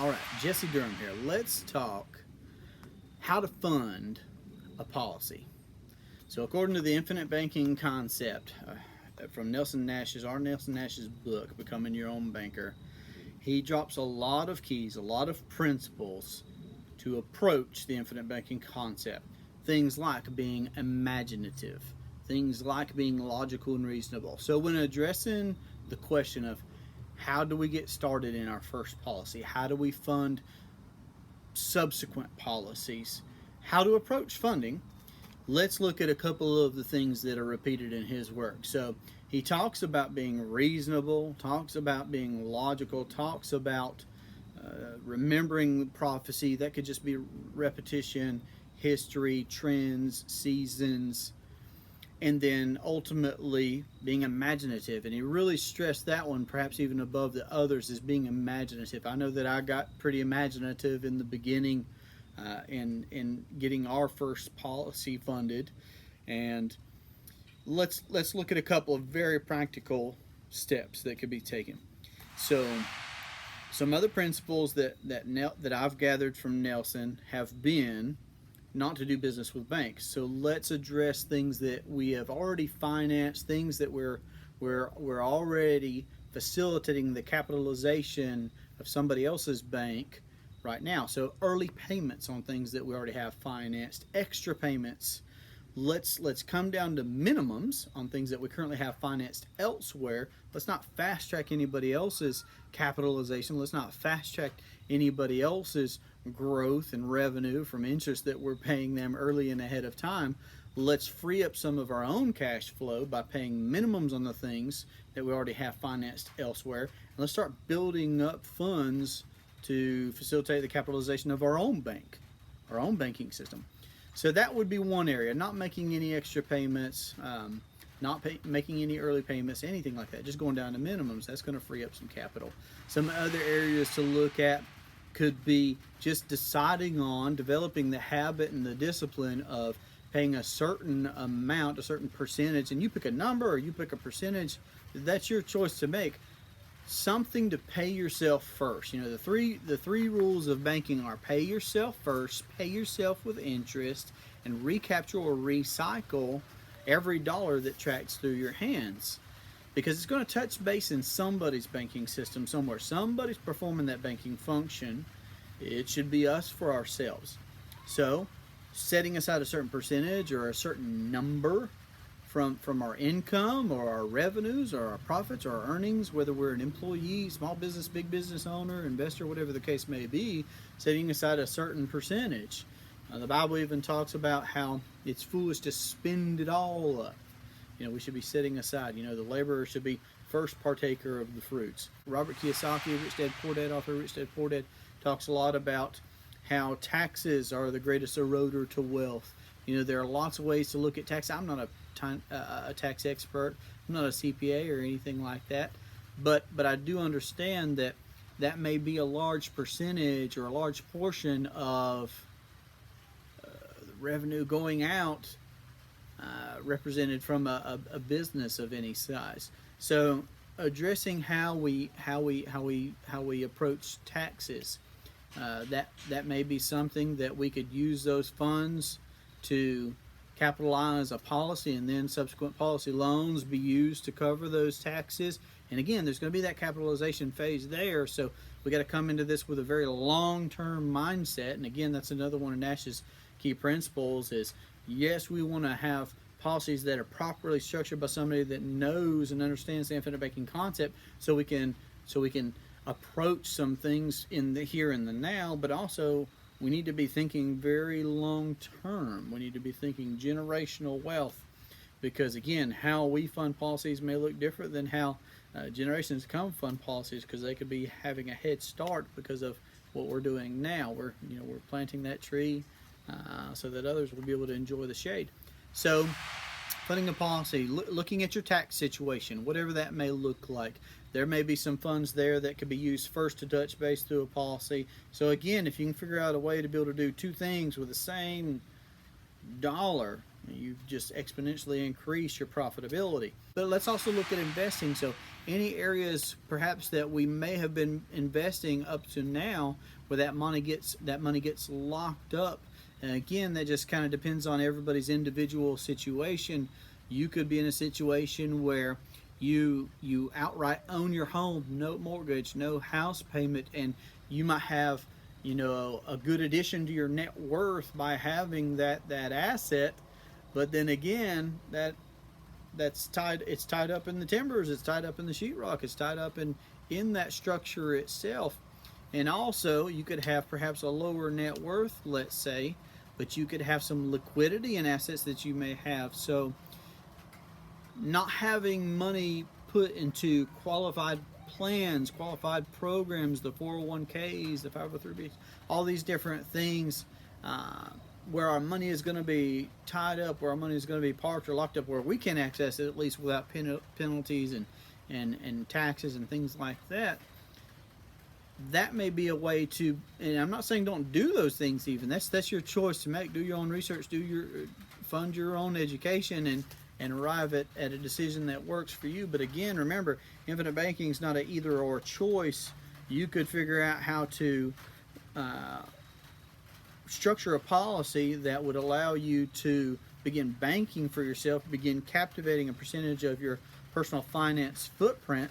All right, Jesse Durham here. Let's talk how to fund a policy. So, according to the infinite banking concept from Nelson Nash's book, Becoming Your Own Banker, he drops a lot of keys, a lot of principles to approach the infinite banking concept. Things like being imaginative, things like being logical and reasonable. So, when addressing the question of how do we get started in our first policy, how do we fund subsequent policies, how to approach funding, let's look at a couple of the things that are repeated in his work. So he talks about being reasonable, talks about being logical, talks about remembering prophecy. That could just be repetition, history, trends, seasons, and then ultimately being imaginative. And he really stressed that one, perhaps even above the others, is being imaginative. I know that I got pretty imaginative in the beginning in getting our first policy funded. And let's look at a couple of very practical steps that could be taken. So some other principles that I've gathered from Nelson have been not to do business with banks. So let's address things that we have already financed, things that we're already facilitating the capitalization of somebody else's bank right now. So early payments on things that we already have financed, extra payments. Let's come down to minimums on things that we currently have financed elsewhere. Let's not fast track anybody else's capitalization. Let's not fast track anybody else's growth and revenue from interest that we're paying them early and ahead of time. Let's free up some of our own cash flow by paying minimums on the things that we already have financed elsewhere. And let's start building up funds to facilitate the capitalization of our own bank, our own banking system. So that would be one area, not making any extra payments, making any early payments, anything like that, just going down to minimums. That's going to free up some capital. Some other areas to look at could be just deciding on developing the habit and the discipline of paying a certain amount, a certain percentage, and you pick a number or you pick a percentage. That's your choice to make. Something to pay yourself first. You know, the three rules of banking are pay yourself first, pay yourself with interest, and recapture or recycle every dollar that tracks through your hands. Because it's going to touch base in somebody's banking system somewhere. Somebody's performing that banking function. It should be us for ourselves. So, setting aside a certain percentage or a certain number from our income or our revenues or our profits or our earnings, whether we're an employee, small business, big business owner, investor, whatever the case may be, setting aside a certain percentage. The Bible even talks about how it's foolish to spend it all up. You know, we should be setting aside. You know, the laborer should be first partaker of the fruits. Robert Kiyosaki, Rich Dad Poor Dad, author Rich Dad Poor Dad, talks a lot about how taxes are the greatest eroder to wealth. You know, there are lots of ways to look at tax. I'm not a tax expert. I'm not a CPA or anything like that. But I do understand that that may be a large percentage or a large portion of the revenue going out represented from a business of any size. So addressing how we approach taxes, that may be something that we could use those funds to capitalize a policy, and then subsequent policy loans be used to cover those taxes. And again, there's going to be that capitalization phase there, so we got to come into this with a very long-term mindset. And again, that's another one of Nash's key principles is, yes, we want to have policies that are properly structured by somebody that knows and understands the infinite banking concept, so we can approach some things in the here and the now, but also we need to be thinking very long term. We need to be thinking generational wealth, because again, how we fund policies may look different than how generations come fund policies, because they could be having a head start because of what we're doing now. We're planting that tree so that others will be able to enjoy the shade. So funding a policy, looking at your tax situation, whatever that may look like. There may be some funds there that could be used first to touch base through a policy. So again, if you can figure out a way to be able to do two things with the same dollar, You've just exponentially increased your profitability. But let's also look at investing. So any areas perhaps that we may have been investing up to now where that money gets locked up. And again, that just kind of depends on everybody's individual situation. You could be in a situation where you outright own your home, no mortgage, no house payment, and you might have, a good addition to your net worth by having that asset. But then again, it's tied up in the timbers, it's tied up in the sheetrock, it's tied up in that structure itself. And also you could have perhaps a lower net worth, let's say, but you could have some liquidity in assets that you may have. So not having money put into qualified plans, qualified programs, the 401ks, the 503bs, all these different things, where our money is going to be tied up, where our money is going to be parked or locked up, where we can access it at least without penalties and taxes and things like that. That may be a way to, and I'm not saying don't do those things. Even that's your choice to make. Do your own research, fund your own education, and arrive at a decision that works for you. But again, remember, infinite banking is not an either or choice. You could figure out how to structure a policy that would allow you to begin banking for yourself, begin captivating a percentage of your personal finance footprint,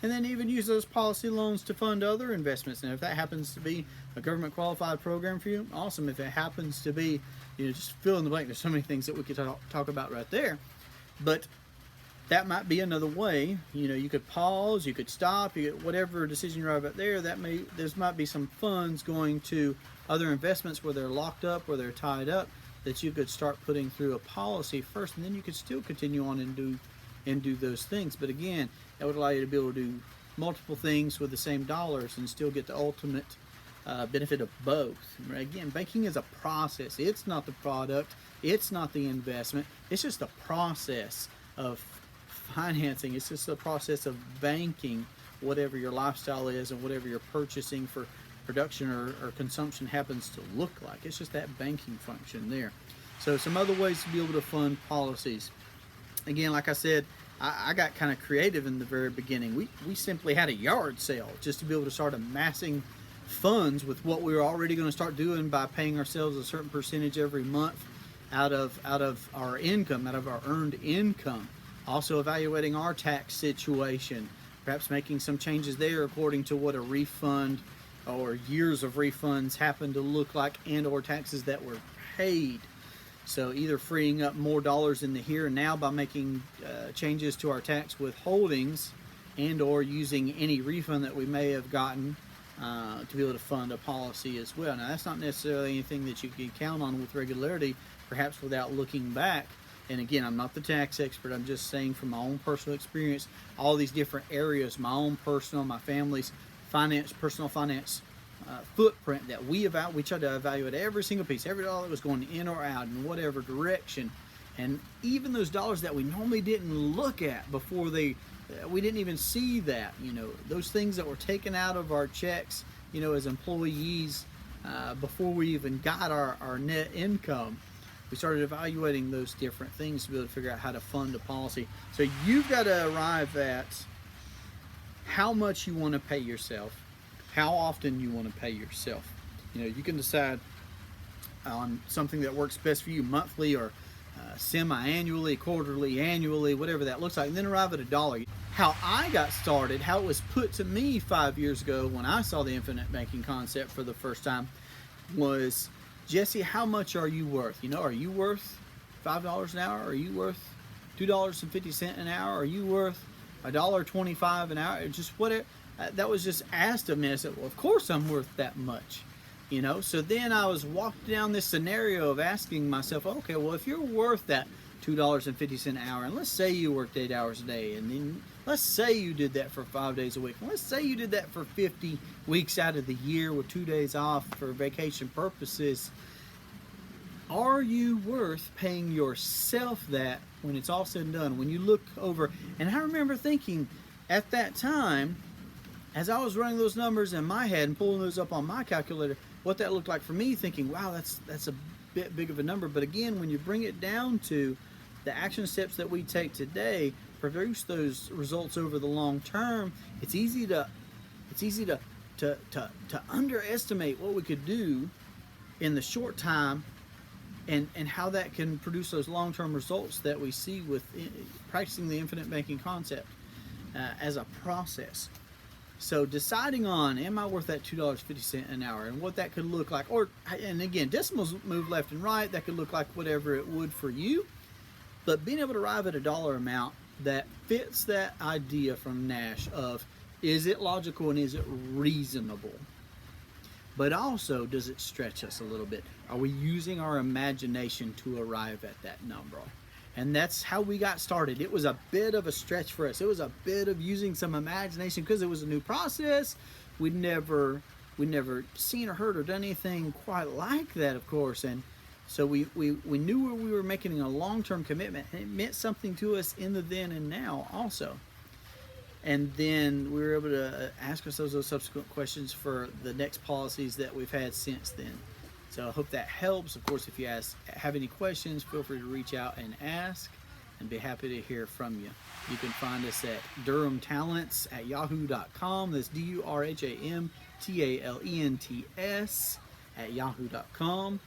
and then even use those policy loans to fund other investments. And if that happens to be a government qualified program for you, awesome. If it happens to be, just fill in the blank. There's so many things that we could talk about right there. But that might be another way. You could pause, you could stop, whatever decision you arrive at there. There might be some funds going to other investments where they're locked up, where they're tied up, that you could start putting through a policy first, and then you could still continue on and do those things. But again, that would allow you to be able to do multiple things with the same dollars and still get the ultimate benefit of both. Right? Again, banking is a process. It's not the product. It's not the investment. It's just the process of financing. It's just the process of banking whatever your lifestyle is and whatever you're purchasing for production or consumption happens to look like. It's just that banking function there. So some other ways to be able to fund policies. Again, like I said, I got kind of creative in the very beginning. We simply had a yard sale just to be able to start amassing funds with what we were already going to start doing by paying ourselves a certain percentage every month out of our income, out of our earned income. Also evaluating our tax situation, perhaps making some changes there according to what a refund or years of refunds happen to look like, and or taxes that were paid. So either freeing up more dollars in the here and now by making changes to our tax withholdings, and or using any refund that we may have gotten to be able to fund a policy as well. Now that's not necessarily anything that you can count on with regularity, perhaps without looking back. And again, I'm not the tax expert. I'm just saying from my own personal experience, all these different areas, my own personal, my family's personal finance footprint, that we tried to evaluate every single piece, every dollar that was going in or out in whatever direction. And even those dollars that we normally didn't look at before we didn't even see that, those things that were taken out of our checks, as employees before we even got our net income. We started evaluating those different things to be able to figure out how to fund a policy. So you've got to arrive at how much you want to pay yourself, how often you want to pay yourself. You can decide on something that works best for you, monthly or semi-annually, quarterly, annually, whatever that looks like, and then arrive at a dollar. How I got started, how it was put to me 5 years ago when I saw the infinite banking concept for the first time, was, Jesse, how much are you worth? Are you worth $5 an hour? Are you worth $2.50 an hour? Are you worth $1.25 an hour? Just whatever. That was just asked of me. I said, well, of course I'm worth that much. So then I was walking down this scenario of asking myself, okay, well, if you're worth that $2.50 an hour, and let's say you worked 8 hours a day, and then let's say you did that for 5 days a week, and let's say you did that for 50 weeks out of the year with 2 days off for vacation purposes, are you worth paying yourself that when it's all said and done? When you look over, and I remember thinking at that time, as I was running those numbers in my head and pulling those up on my calculator, what that looked like for me, thinking, wow, that's bit big of a number. But again, when you bring it down to the action steps that we take today, produce those results over the long term, it's easy to underestimate what we could do in the short time, and how that can produce those long-term results that we see with practicing the infinite banking concept as a process. So deciding on, am I worth that $2.50 an hour, and what that could look like, and again, decimals move left and right, that could look like whatever it would for you, but being able to arrive at a dollar amount that fits that idea from Nash of, is it logical and is it reasonable? But also, does it stretch us a little bit? Are we using our imagination to arrive at that number? And that's how we got started. It was a bit of a stretch for us. It was a bit of using some imagination because it was a new process. We'd never seen or heard or done anything quite like that, of course. And so we knew we were making a long-term commitment, and it meant something to us in the then and now also. And then we were able to ask ourselves those subsequent questions for the next policies that we've had since then. So I hope that helps. Of course, if you have any questions, feel free to reach out and ask, and be happy to hear from you. You can find us at durhamtalents@yahoo.com. That's DurhamTalents@yahoo.com.